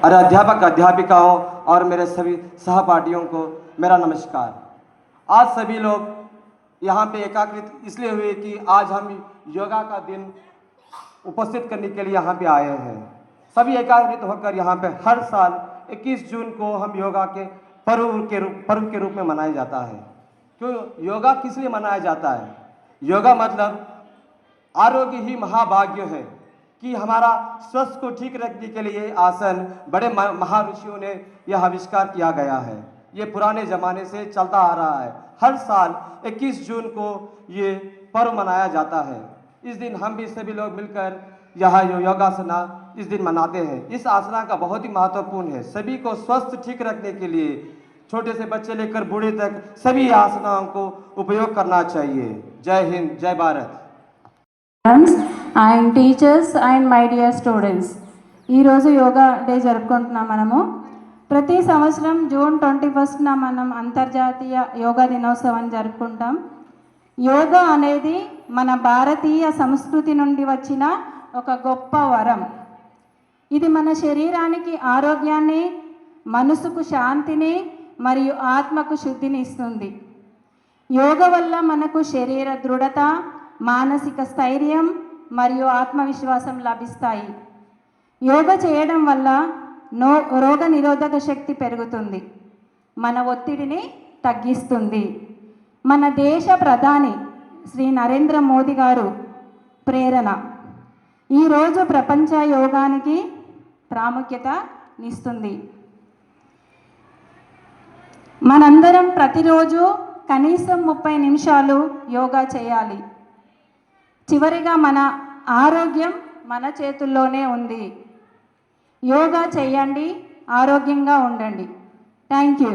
और अध्यापक अध्यापिकाओं और मेरे सभी सहपाठियों को मेरा नमस्कार। आज सभी लोग यहाँ पे एकाग्रित इसलिए हुए कि आज हम योगा का दिन उपस्थित करने के लिए यहाँ पे आए हैं। सभी एकाग्रित होकर यहाँ पे हर साल 21 जून को हम योगा के पर्व के रूप में मनाया जाता है। क्यों योगा किस लिए मनाया जाता है? योगा मतलब आरोग्य ही महाभाग्य है कि हमारा स्वास्थ्य को ठीक रखने के लिए आसन बड़े महर्षियों ने यह आविष्कार किया गया है। ये पुराने ज़माने से चलता आ रहा है। हर साल 21 जून को ये पर्व मनाया जाता है। इस दिन हम भी सभी लोग मिलकर यह योगासना इस दिन मनाते हैं। इस आसना का बहुत ही महत्वपूर्ण है। सभी को स्वस्थ ठीक रखने के लिए छोटे से बच्चे लेकर बूढ़े तक सभी आसनाओं को उपयोग करना चाहिए। जय हिंद, जय Bharat. And teachers and my dear students, ఈరోజు యోగా డే జరుపుకుంటున్నాం. మనము ప్రతి సంవత్సరం జూన్ 21న మనం అంతర్జాతీయ యోగా దినోత్సవాన్ని జరుపుకుంటాం. యోగా అనేది మన భారతీయ సంస్కృతి నుండి వచ్చిన ఒక గొప్ప వరం. ఇది మన శరీరానికి ఆరోగ్యాన్ని, మనసుకు శాంతిని మరియు ఆత్మకు శుద్ధిని ఇస్తుంది. యోగా వల్ల మనకు శరీర దృఢత, మానసిక స్థైర్యం మరియు ఆత్మవిశ్వాసం లభిస్తాయి. యోగా చేయడం వల్ల రోగ నిరోధక శక్తి పెరుగుతుంది, మన ఒత్తిడిని తగ్గిస్తుంది. మన దేశ ప్రధాని శ్రీ నరేంద్ర మోదీ గారు ప్రేరణ ఈరోజు ప్రపంచ యోగానికి ప్రాముఖ్యతనిస్తుంది. మనందరం ప్రతిరోజు కనీసం 30 నిమిషాలు యోగా చేయాలి. చివరిగా మన ఆరోగ్యం మన చేతుల్లోనే ఉంది. యోగా చేయండి, ఆరోగ్యంగా ఉండండి. Thank you.